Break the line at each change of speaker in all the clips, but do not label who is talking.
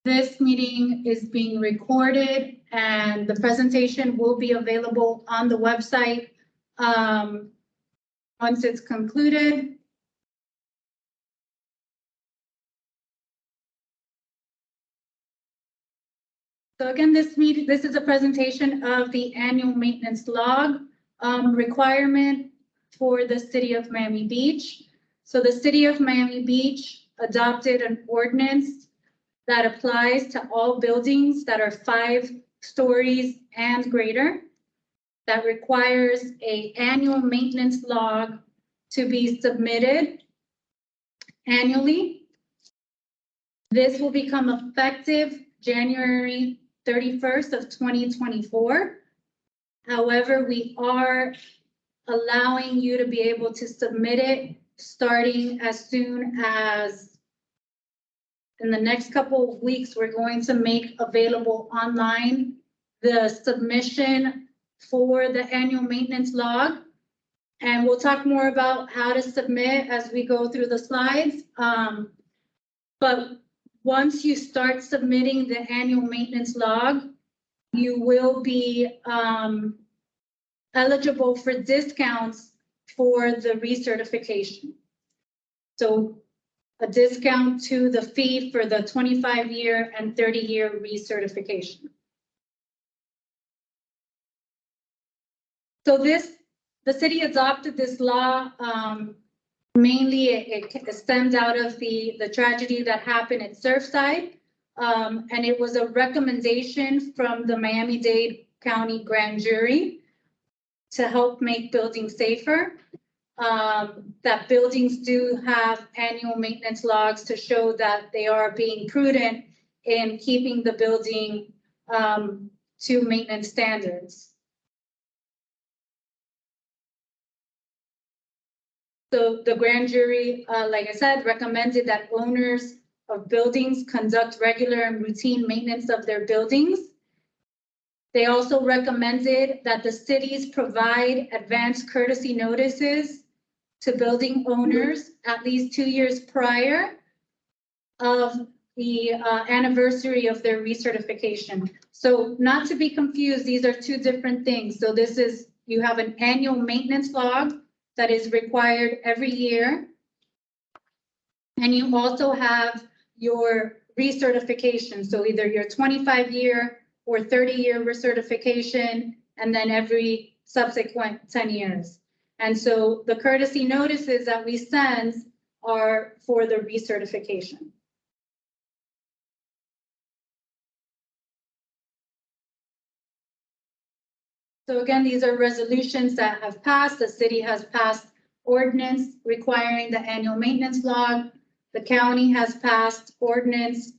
This meeting is being recorded and the presentation will be available on the website once it's concluded. So again, this is a presentation of the annual maintenance log requirement for the city of Miami Beach. So the city of Miami Beach adopted an ordinance that applies to all buildings that are 5 stories and greater, that requires an annual maintenance log to be submitted annually. This will become effective January 31st of 2024. However, we are allowing you to be able to submit it starting as soon as in the next couple of weeks. We're going to make available online the submission for the annual maintenance log. And we'll talk more about how to submit as we go through the slides. But once you start submitting the annual maintenance log, you will be eligible for discounts for the recertification. So a discount to the fee for the 25-year and 30-year recertification. So the city adopted this law. Mainly it stemmed out of the tragedy that happened at Surfside. And it was a recommendation from the Miami-Dade County Grand Jury to help make buildings safer. That buildings do have annual maintenance logs to show that they are being prudent in keeping the building to maintenance standards. So the grand jury, like I said, recommended that owners of buildings conduct regular and routine maintenance of their buildings. They also recommended that the cities provide advance courtesy notices to building owners at least 2 years prior of the anniversary of their recertification. So not to be confused, these are 2 different things. So this is, you have an annual maintenance log that is required every year. And you also have your recertification. So either your 25-year or 30-year recertification, and then every subsequent 10 years. And so the courtesy notices that we send are for the recertification. So again, these are resolutions that have passed. The city has passed ordinance requiring the annual maintenance log. The county has passed ordinance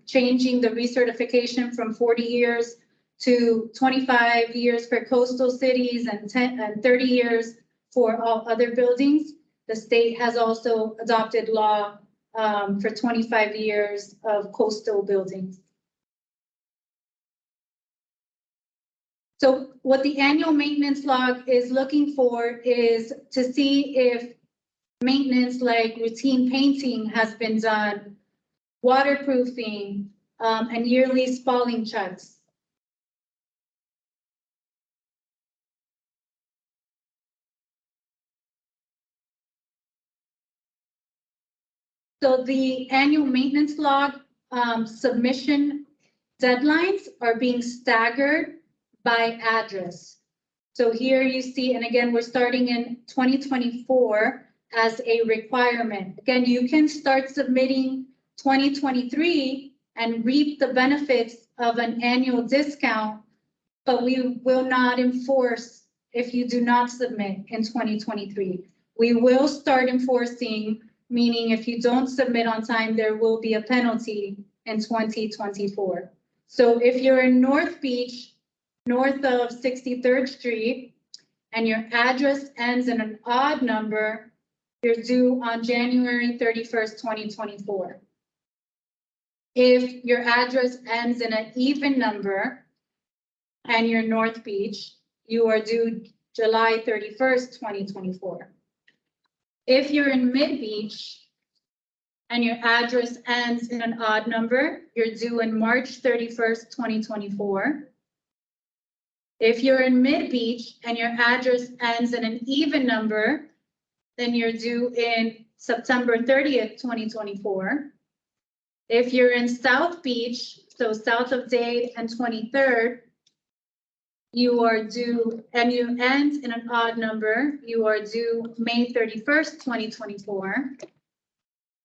changing the recertification from 40 years to 25 years for coastal cities and 30 years for all other buildings. The state has also adopted law for 25 years of coastal buildings. So what the annual maintenance log is looking for is to see if maintenance like routine painting has been done, waterproofing, and yearly spalling checks. So the annual maintenance log submission deadlines are being staggered by address. So here you see, and again, we're starting in 2024 as a requirement. Again, you can start submitting 2023 and reap the benefits of an annual discount, but we will not enforce if you do not submit in 2023. We will start enforcing, meaning if you don't submit on time, there will be a penalty in 2024. So if you're in North Beach, north of 63rd Street, and your address ends in an odd number, you're due on January 31st, 2024. If your address ends in an even number and you're North Beach, you are due July 31st, 2024. If you're in Mid Beach, and your address ends in an odd number, you're due in March 31st, 2024. If you're in Mid-Beach and your address ends in an even number, then you're due in September 30th, 2024. If you're in South Beach, so south of Dade and 23rd, you are due, and you end in an odd number, you are due May 31st, 2024.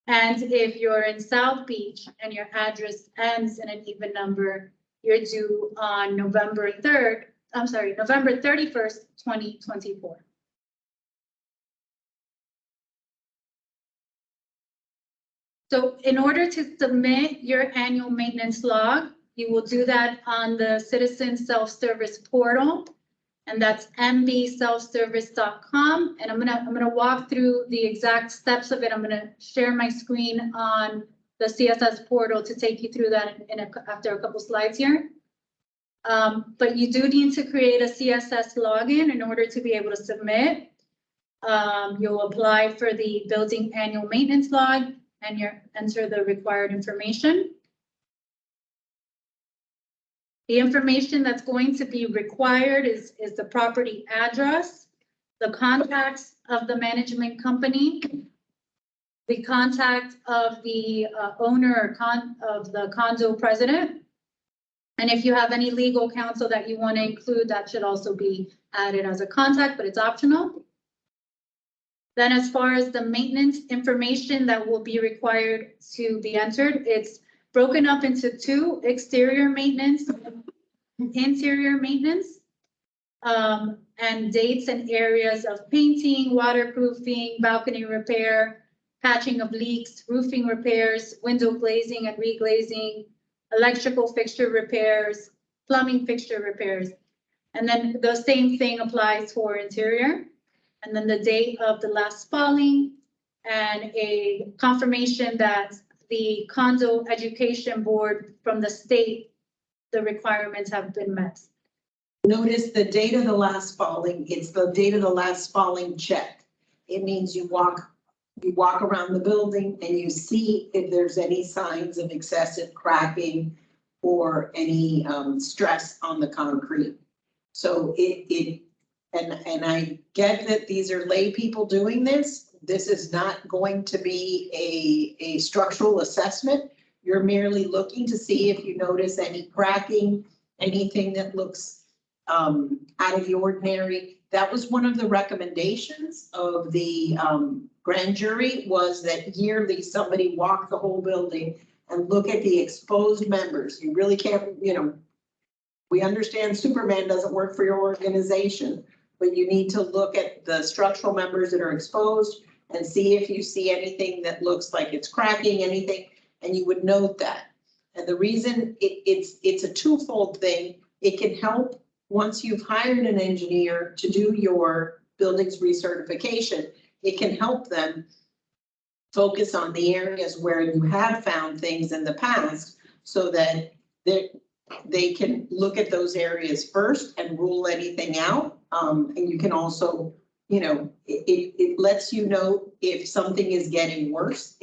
And if you're in South Beach and your address ends in an even number, you're due on November 31st, 2024. So in order to submit your annual maintenance log, you will do that on the Citizen Self-Service portal, and that's mbselfservice.com. And I'm gonna walk through the exact steps of it. I'm gonna share my screen on the CSS portal to take you through that after a couple slides here. But you do need to create a CSS login in order to be able to submit. You'll apply for the building annual maintenance log and you enter the required information. The information that's going to be required is the property address, the contacts of the management company, the contact of the owner of the condo president. And if you have any legal counsel that you want to include, that should also be added as a contact, but it's optional. Then as far as the maintenance information that will be required to be entered, it's broken up into two: exterior maintenance, interior maintenance, and dates and areas of painting, waterproofing, balcony repair, patching of leaks, roofing repairs, window glazing and reglazing, electrical fixture repairs, plumbing fixture repairs. And then the same thing applies for interior. And then the date of the last filing and a confirmation that the condo education board from the state, the requirements have been met.
Notice the date of the last filing, it's the date of the last filing check. It means you walk around the building and you see if there's any signs of excessive cracking or any stress on the concrete. So and I get that these are lay people doing this. This is not going to be a structural assessment. You're merely looking to see if you notice any cracking, anything that looks out of the ordinary. That was one of the recommendations of the grand jury, was that yearly somebody walk the whole building and look at the exposed members. You really can't, we understand Superman doesn't work for your organization, but you need to look at the structural members that are exposed and see if you see anything that looks like it's cracking, anything, and you would note that. And the reason it's a twofold thing. It can help once you've hired an engineer to do your buildings recertification. It can help them focus on the areas where you have found things in the past, so that they can look at those areas first and rule anything out. And you can also, it lets you know if something is getting worse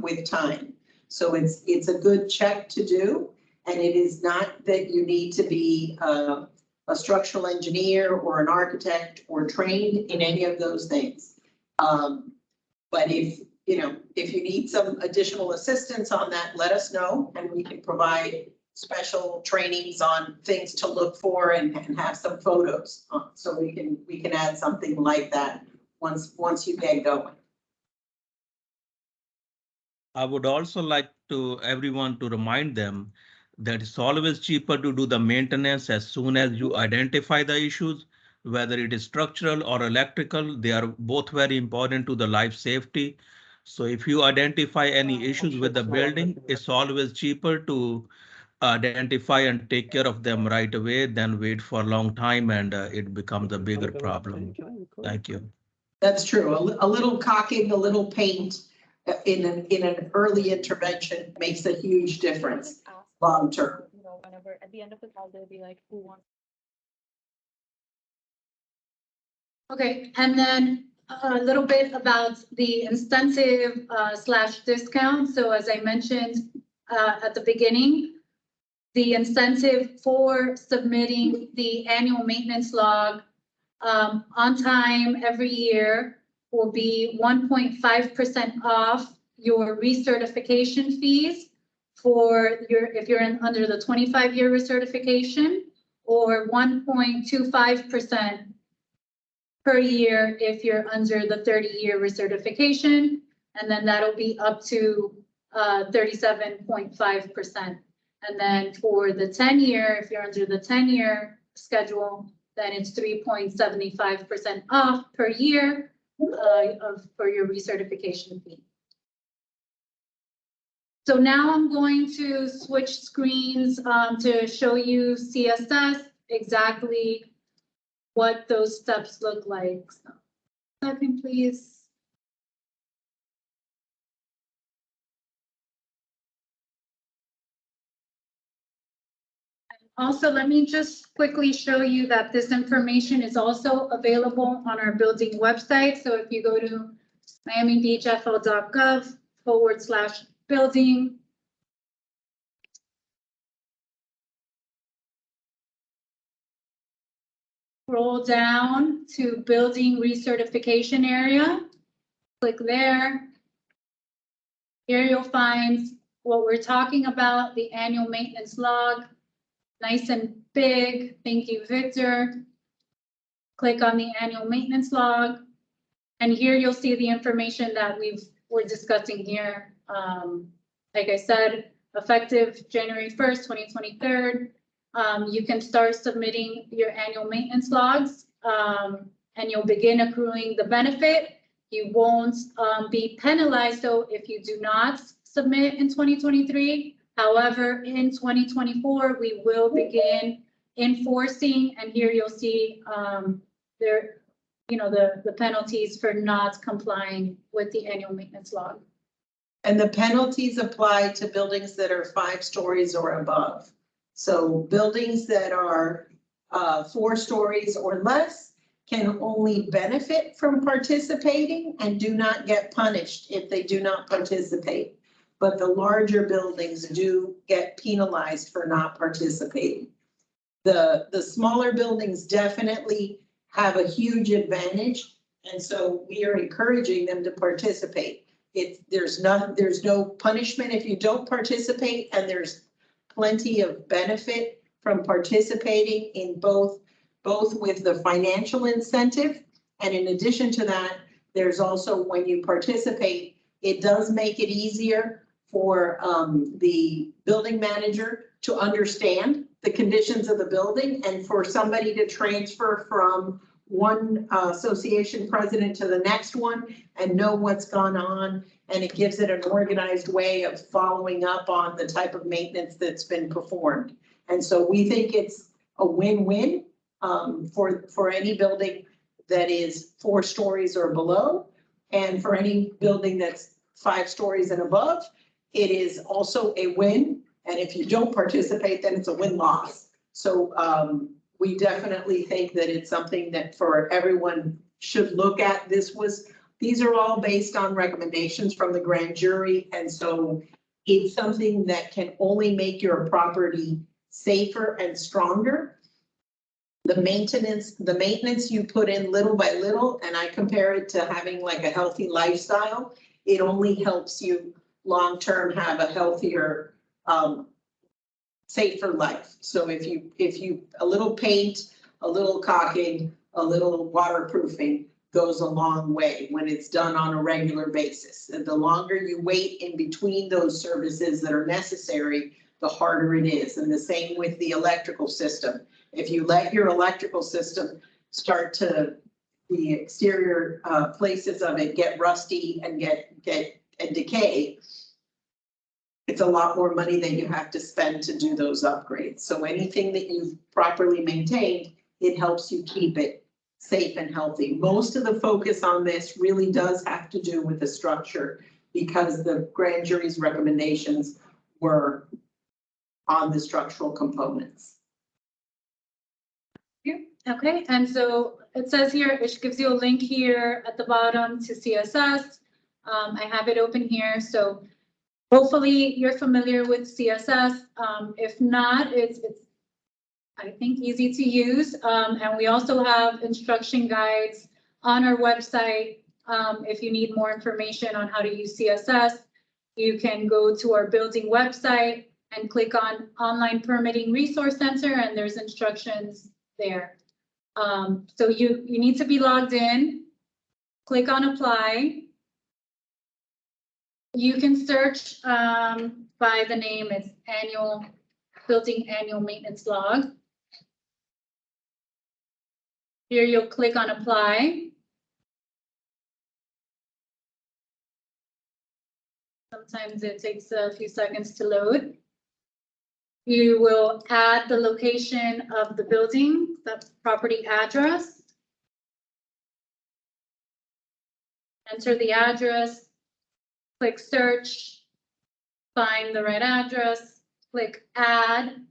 with time. So it's a good check to do. And it is not that you need to be a structural engineer or an architect or trained in any of those things. But if you need some additional assistance on that, let us know, and we can provide special trainings on things to look for and have some photos. So we can add something like that once you get going.
I would also like everyone to remind them that it's always cheaper to do the maintenance as soon as you identify the issues, whether it is structural or electrical. They are both very important to the life safety. So if you identify any issues with the building, it's always cheaper to identify and take care of them right away than wait for a long time and it becomes a bigger problem. Thank you.
That's true. A little caulking, a little paint in an early intervention makes a huge difference long term.
Whenever at the end of the call, they'll be like, who wants?
Okay, and then a little bit about the incentive slash discount. So as I mentioned at the beginning, the incentive for submitting the annual maintenance log on time every year will be 1.5% off your recertification fees for if you're under the 25-year recertification, or 1.25% per year if you're under the 30-year recertification, and then that'll be up to 37.5%. And then for the 10-year, if you're under the 10-year schedule, then it's 3.75% off per year for your recertification fee. So now I'm going to switch screens to show you CSS, exactly what those steps look like. So, second, please. Also, let me just quickly show you that this information is also available on our building website. So if you go to miamibeachfl.gov/building, scroll down to building recertification area, click there. Here you'll find what we're talking about, the annual maintenance log, nice and big. Thank you, Victor. Click on the annual maintenance log. And here you'll see the information that we're discussing here. Like I said, effective January 1st, 2023, you can start submitting your annual maintenance logs and you'll begin accruing the benefit. You won't be penalized though if you do not submit in 2023. However, in 2024, we will begin enforcing, and here you'll see the penalties for not complying with the annual maintenance log.
And the penalties apply to buildings that are 5 stories or above. So buildings that are 4 stories or less can only benefit from participating and do not get punished if they do not participate. But the larger buildings do get penalized for not participating. The smaller buildings definitely have a huge advantage, and so we are encouraging them to participate. There's no punishment if you don't participate, and there's plenty of benefit from participating in both with the financial incentive, and in addition to that, there's also, when you participate, it does make it easier for the building manager to understand the conditions of the building, and for somebody to transfer from one association president to the next one and know what's gone on. And it gives it an organized way of following up on the type of maintenance that's been performed. And so we think it's a win-win for any building that is 4 stories or below, and for any building that's 5 stories and above. It is also a win, and if you don't participate, then it's a win-loss. So we definitely think that it's something that for everyone should look at. These are all based on recommendations from the grand jury, and so it's something that can only make your property safer and stronger. The maintenance you put in little by little, and I compare it to having like a healthy lifestyle. It only helps you long-term have a healthier, safer life. So if you a little paint, a little caulking, a little waterproofing goes a long way when it's done on a regular basis. And the longer you wait in between those services that are necessary, the harder it is. And the same with the electrical system. If you let your electrical system start to, the exterior places of it get rusty and and decay, it's a lot more money that you have to spend to do those upgrades. So anything that you've properly maintained, it helps you keep it safe and healthy. Most of the focus on this really does have to do with the structure, because the grand jury's recommendations were on the structural components.
Okay, and so it says here, it gives you a link here at the bottom to CSS. I have it open here, so hopefully you're familiar with CSS. If not, it's I think easy to use. And we also have instruction guides on our website. If you need more information on how to use CSS, you can go to our building website and click on Online Permitting Resource Center, and there's instructions there. So you need to be logged in, click on Apply. You can search by the name, it's Building Annual Maintenance Log. Here you'll click on Apply. Sometimes it takes a few seconds to load. You will add the location of the building, the property address. Enter the address, click search, find the right address, click add.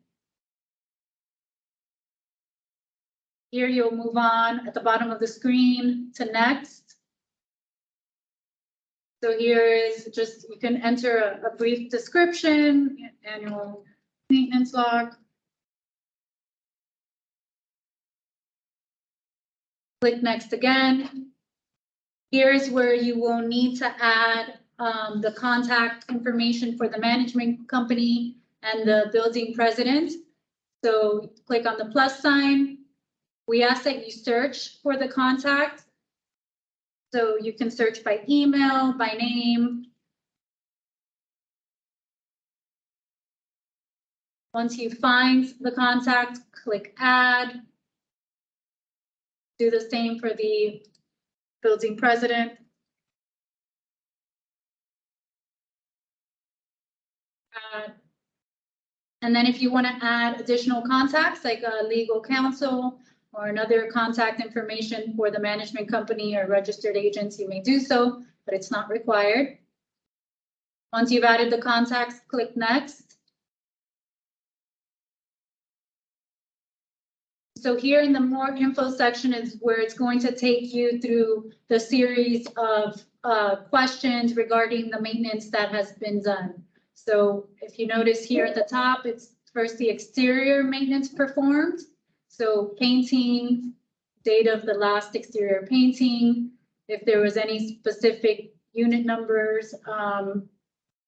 Here you'll move on at the bottom of the screen to next. So here is just, you can enter a brief description, annual maintenance log. Click next again. Here's where you will need to add the contact information for the management company and the building president. So click on the plus sign. We ask that you search for the contact. So you can search by email, by name. Once you find the contact, click add. Do the same for the building president. And then if you want to add additional contacts like a legal counsel or another contact information for the management company or registered agents, you may do so, but it's not required. Once you've added the contacts, click next. So here in the more info section is where it's going to take you through the series of questions regarding the maintenance that has been done. So if you notice here at the top, it's first the exterior maintenance performed. So painting, date of the last exterior painting, if there was any specific unit numbers,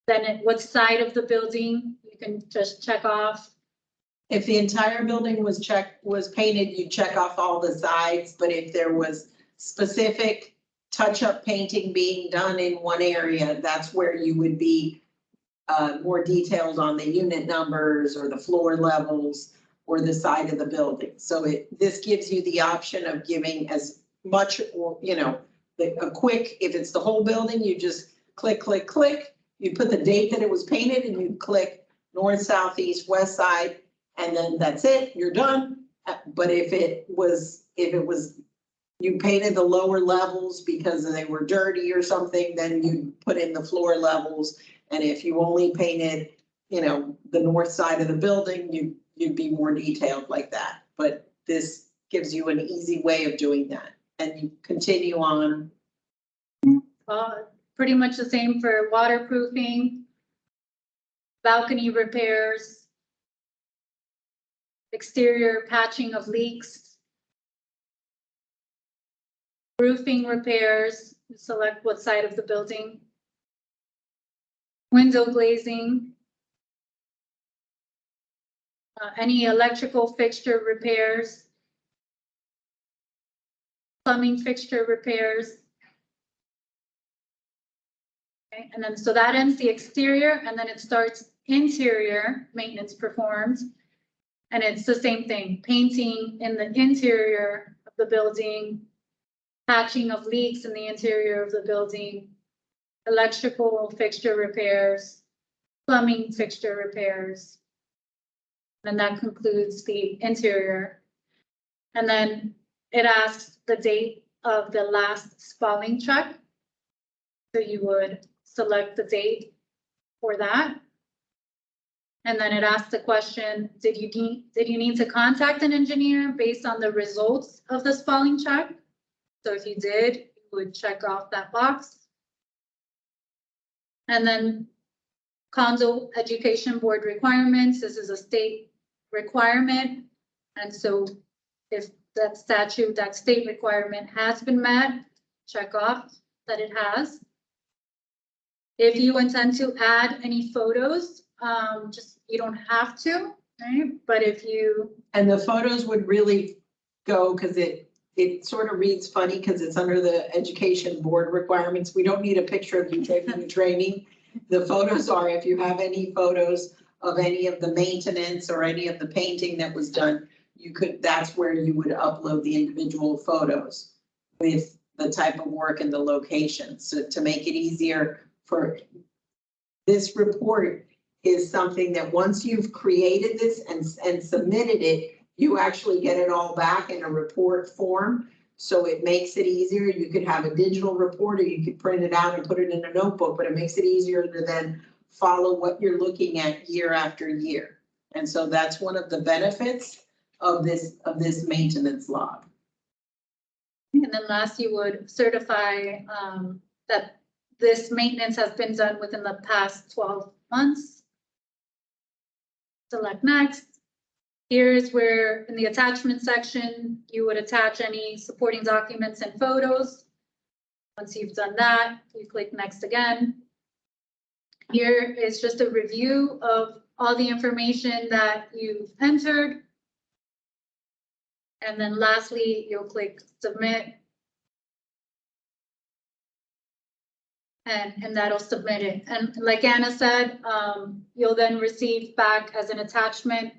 then what side of the building, you can just check off.
If the entire building was painted, you check off all the sides, but if there was specific touch-up painting being done in one area, that's where you would be more detailed on the unit numbers or the floor levels or the side of the building. So this gives you the option of giving as much, or a quick, if it's the whole building, you just click, you put the date that it was painted and you click north, south, east, west side. And then that's it, you're done. But if it was you painted the lower levels because they were dirty or something, then you put in the floor levels. And if you only painted, the north side of the building, you'd be more detailed like that. But this gives you an easy way of doing that. And you continue on.
Pretty much the same for waterproofing, balcony repairs, exterior patching of leaks, roofing repairs, select what side of the building, window glazing, any electrical fixture repairs, plumbing fixture repairs. Okay, and then so that ends the exterior, and then it starts interior maintenance performed. And it's the same thing, painting in the interior of the building, patching of leaks in the interior of the building, electrical fixture repairs, plumbing fixture repairs. And that concludes the interior. And then it asks the date of the last spalling check. So you would select the date for that. And then it asks the question, did you need to contact an engineer based on the results of the spalling check? So if you did, you would check off that box. And then condo education board requirements, this is a state requirement. And so if that statute, that state requirement has been met, check off that it has. If you intend to add any photos, just, you don't have to, right? But if you,
And the photos would really go, because it sort of reads funny because it's under the education board requirements. We don't need a picture of you taking the training. The photos are, if you have any photos of any of the maintenance or any of the painting that was done, you could, that's where you would upload the individual photos with the type of work and the location. So to make it easier for this report is something that once you've created this and submitted it, you actually get it all back in a report form. So it makes it easier. You could have a digital report or you could print it out and put it in a notebook, but it makes it easier to then follow what you're looking at year after year. And so that's one of the benefits of this maintenance log.
and then last, you would certify that this maintenance has been done within the past 12 months. Select next. Here's where in the attachment section, you would attach any supporting documents and photos. Once you've done that, you click next again. Here is just a review of all the information that you've entered. And then lastly, you'll click submit. And that'll submit it. And like Anna said, you'll then receive back as an attachment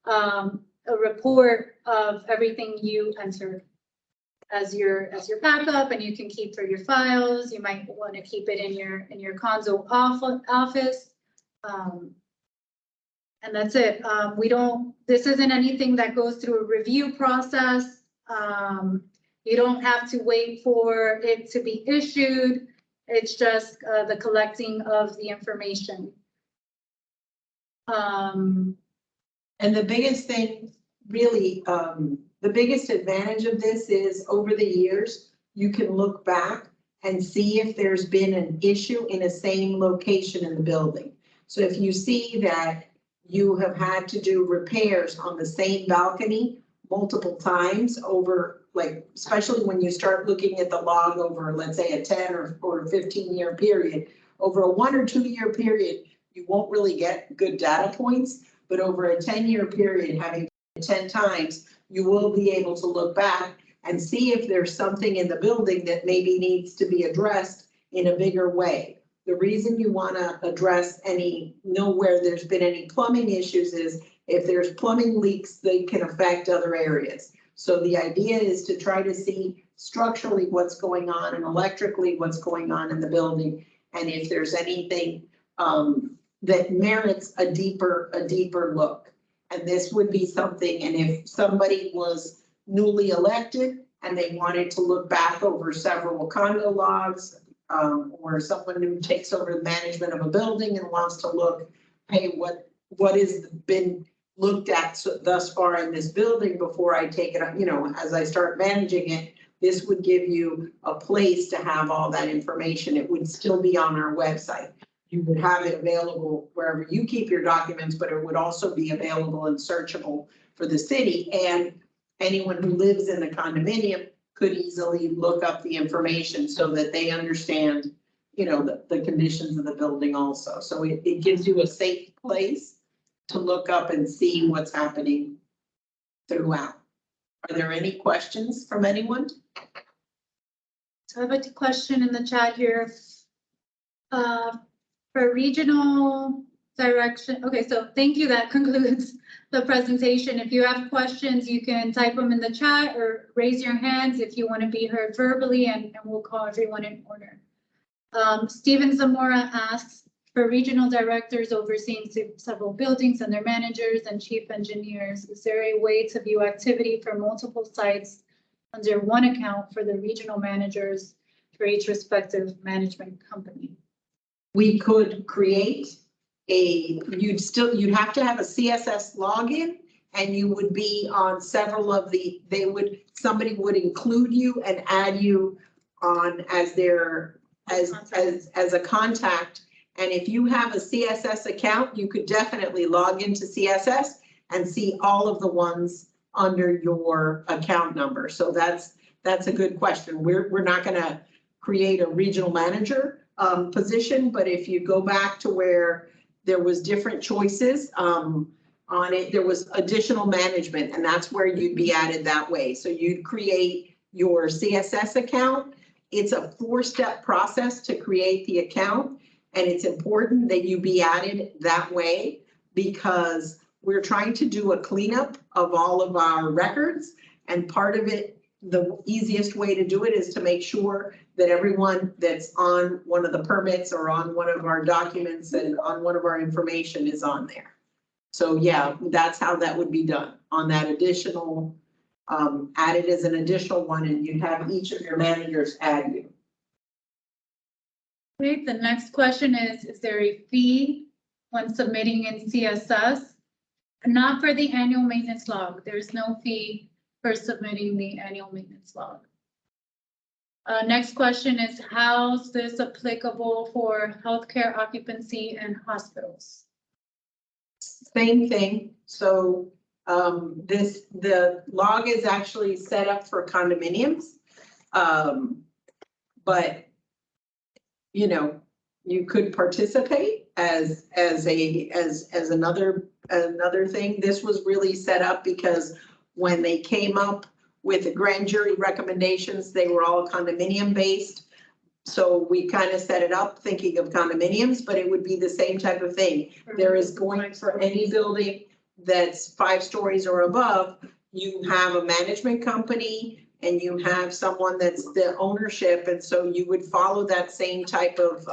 a report of everything you entered as your backup, and you can keep for your files. You might want to keep it in your Conzo office. And that's it. This isn't anything that goes through a review process. You don't have to wait for it to be issued. It's just the collecting of the information.
And the biggest thing, really, the biggest advantage of this is over the years, you can look back and see if there's been an issue in a same location in the building. So if you see that you have had to do repairs on the same balcony multiple times over, like, especially when you start looking at the log over, let's say, a 10 or 15-year period, over a 1 or 2 year period, you won't really get good data points. But over a 10-year period, having 10 times, you will be able to look back and see if there's something in the building that maybe needs to be addressed in a bigger way. The reason you want to know where there's been any plumbing issues is if there's plumbing leaks, they can affect other areas. So the idea is to try to see structurally what's going on and electrically what's going on in the building. And if there's anything that merits a deeper look. And this would be something, and if somebody was newly elected and they wanted to look back over several condo logs, or someone who takes over the management of a building and wants to look, hey, what has been looked at thus far in this building before I take it, as I start managing it, this would give you a place to have all that information. It would still be on our website. You would have it available wherever you keep your documents, but it would also be available and searchable for the city, and anyone who lives in the condominium could easily look up the information so that they understand, the conditions of the building also. So it gives you a safe place to look up and see what's happening throughout. Are there any questions from anyone?
So I have a question in the chat here. For regional direction, okay, so thank you. That concludes the presentation. If you have questions, you can type them in the chat or raise your hands if you want to be heard verbally, and we'll call everyone in order. Steven Zamora asks, for regional directors overseeing several buildings and their managers and chief engineers, is there a way to view activity for multiple sites under one account for the regional managers for each respective management company?
We could create you'd have to have a CSS login, and you would be on several of somebody would include you and add you on as a contact. And if you have a CSS account, you could definitely log into CSS and see all of the ones under your account number. So that's a good question. We're not gonna create a regional manager position, but if you go back to where there was different choices on it, there was additional management, and that's where you'd be added that way. So you'd create your CSS account. It's a 4-step process to create the account, and it's important that you be added that way because we're trying to do a cleanup of all of our records, and part of it, the easiest way to do it is to make sure that everyone that's on one of the permits or on one of our documents and on one of our information is on there. So yeah, that's how that would be done on that additional, added as an additional one, and you'd have each of your managers add you.
Okay, the next question is there a fee when submitting in CSS? Not for the annual maintenance log. There's no fee for submitting the annual maintenance log. Next question is, how's this applicable for healthcare occupancy and hospitals?
Same thing. So the log is actually set up for condominiums. But you know, you could participate as another thing. This was really set up because when they came up with the grand jury recommendations, they were all condominium based. So we kind of set it up thinking of condominiums, but it would be the same type of thing. There is going for any building that's 5 stories or above, you have a management company and you have someone that's the ownership. And so you would follow that same type of,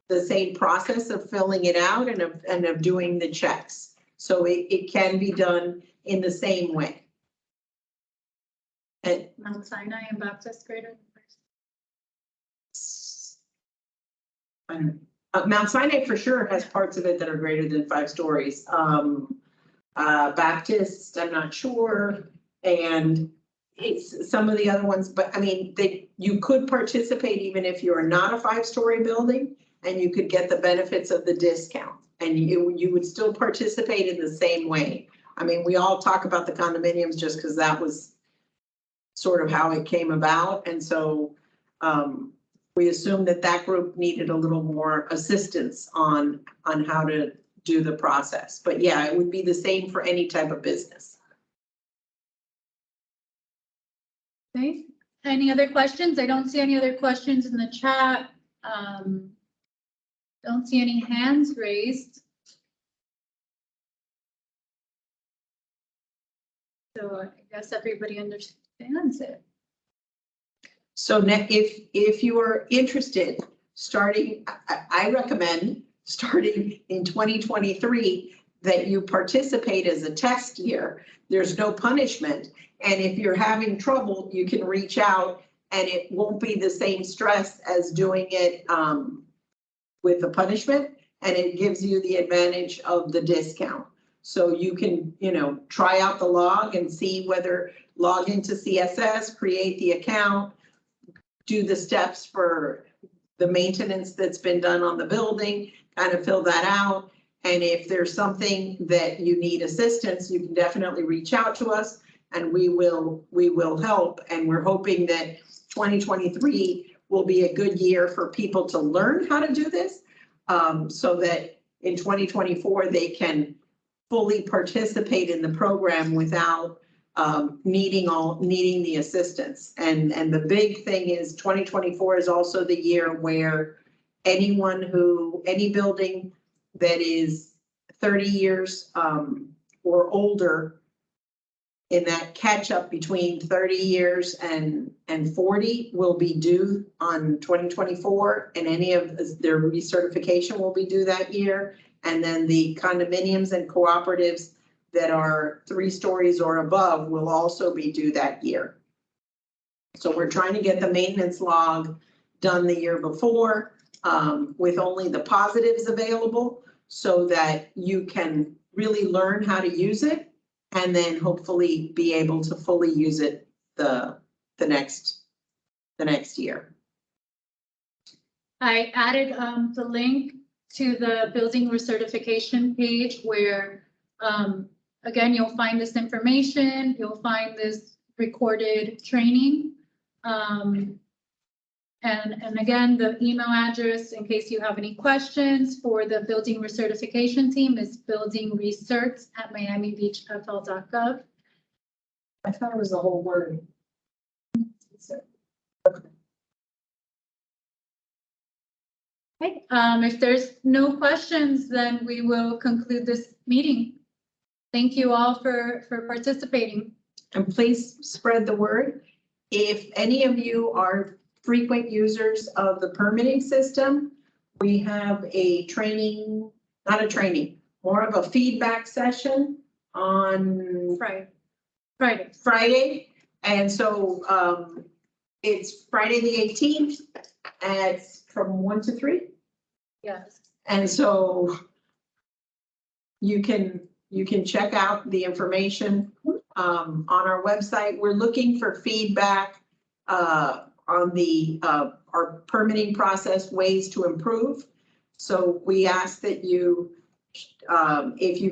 the same process of filling it out and of doing the checks. So it can be done in the same way. And
Mount Sinai and Baptist greater than
Mount Sinai for sure has parts of it that are greater than 5 stories. Baptist, I'm not sure. And it's some of the other ones, but I mean, you could participate even if you're not a 5-story building, and you could get the benefits of the discount, and you would still participate in the same way. I mean, we all talk about the condominiums just because that was sort of how it came about. And so we assumed that group needed a little more assistance on how to do the process. But yeah, it would be the same for any type of business.
Okay, any other questions? I don't see any other questions in the chat. Don't see any hands raised. So I guess everybody understands it.
So if you are interested, I recommend starting in 2023 that you participate as a test year. There's no punishment. And if you're having trouble, you can reach out and it won't be the same stress as doing it with the punishment. And it gives you the advantage of the discount. So you can, try out the log and see whether log into CSS, create the account, do the steps for the maintenance that's been done on the building, kind of fill that out. And if there's something that you need assistance, you can definitely reach out to us and we will help. And we're hoping that 2023 will be a good year for people to learn how to do this, so that in 2024 they can fully participate in the program without needing the assistance. And the big thing is 2024 is also the year where any building that is 30 years or older, in that catch up between 30 years and 40 will be due on 2024, and any of their recertification will be due that year. And then the condominiums and cooperatives that are 3 stories or above will also be due that year. So we're trying to get the maintenance log done the year before with only the positives available, so that you can really learn how to use it and then hopefully be able to fully use it the next year.
I added the link to the building recertification page where, again, you'll find this information, you'll find this recorded training. And again, the email address, in case you have any questions for the building recertification team, is buildingrecerts@miamibeachfl.gov.
I thought it was the whole word.
Okay, if there's no questions, then we will conclude this meeting. Thank you all for participating.
And please spread the word. If any of you are frequent users of the permitting system, we have a training, not a training, more of a feedback session on Friday. And so it's Friday the 18th from 1 to 3.
Yes.
And so you can check out the information on our website. We're looking for feedback on the our permitting process, ways to improve. So we ask that you, if you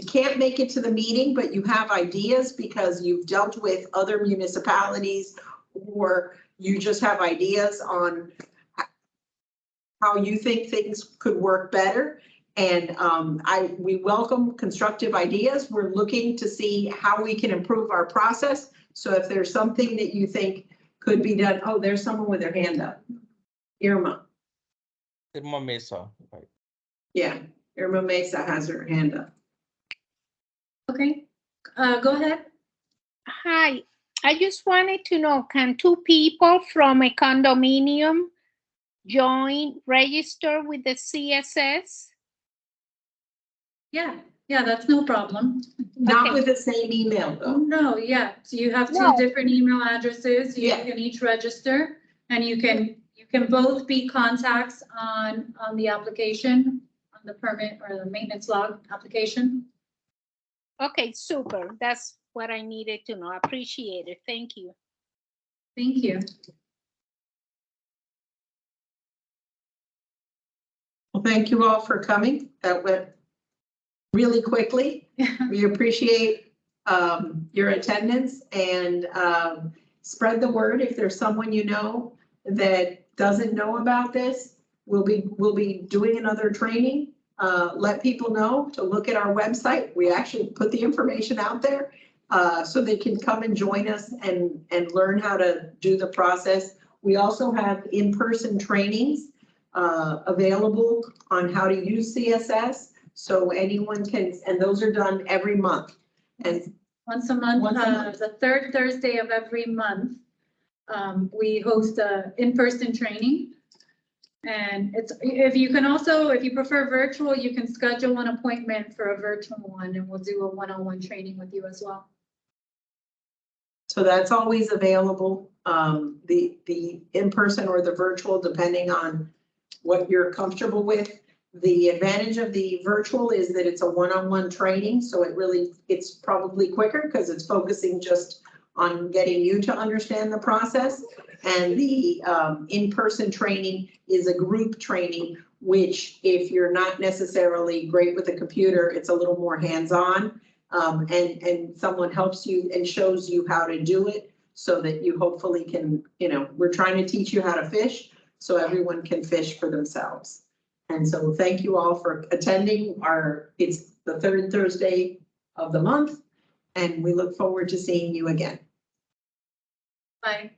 can't make it to the meeting, but you have ideas because you've dealt with other municipalities, or you just have ideas on how you think things could work better. And we welcome constructive ideas. We're looking to see how we can improve our process. So if there's something that you think could be done, oh, there's someone with their hand up. Irma.
Irma Mesa, right.
Yeah, Irma Mesa has her hand up.
Okay, go ahead.
Hi, I just wanted to know, can 2 people from a condominium register with the CSS?
Yeah, that's no problem.
Not
Okay.
with the same email though.
No, yeah, so you have 2
No.
different email addresses. You
Yeah.
can each register, and you can both be contacts on the application, on the permit or the maintenance log application.
Okay, super. That's what I needed to know. I appreciate it. Thank you.
Thank you.
Well, thank you all for coming. That went really quickly. We appreciate your attendance, and spread the word. If there's someone you know that doesn't know about this, we'll be doing another training. Let people know to look at our website. We actually put the information out there so they can come and join us and learn how to do the process. We also have in-person trainings available on how to use CSS. So anyone can, and those are done every month. And
Once a month, the 3rd Thursday of every month, we host a in-person training. And if you prefer virtual, you can schedule an appointment for a virtual one, and we'll do a one-on-one training with you as well.
so that's always available, the in-person or the virtual, depending on what you're comfortable with. The advantage of the virtual is that it's a one-on-one training, so it's probably quicker because it's focusing just on getting you to understand the process. And the in-person training is a group training, which if you're not necessarily great with a computer, it's a little more hands-on. And someone helps you and shows you how to do it so that you hopefully can, we're trying to teach you how to fish so everyone can fish for themselves. And so thank you all for attending it's the 3rd Thursday of the month, and we look forward to seeing you again.
Bye.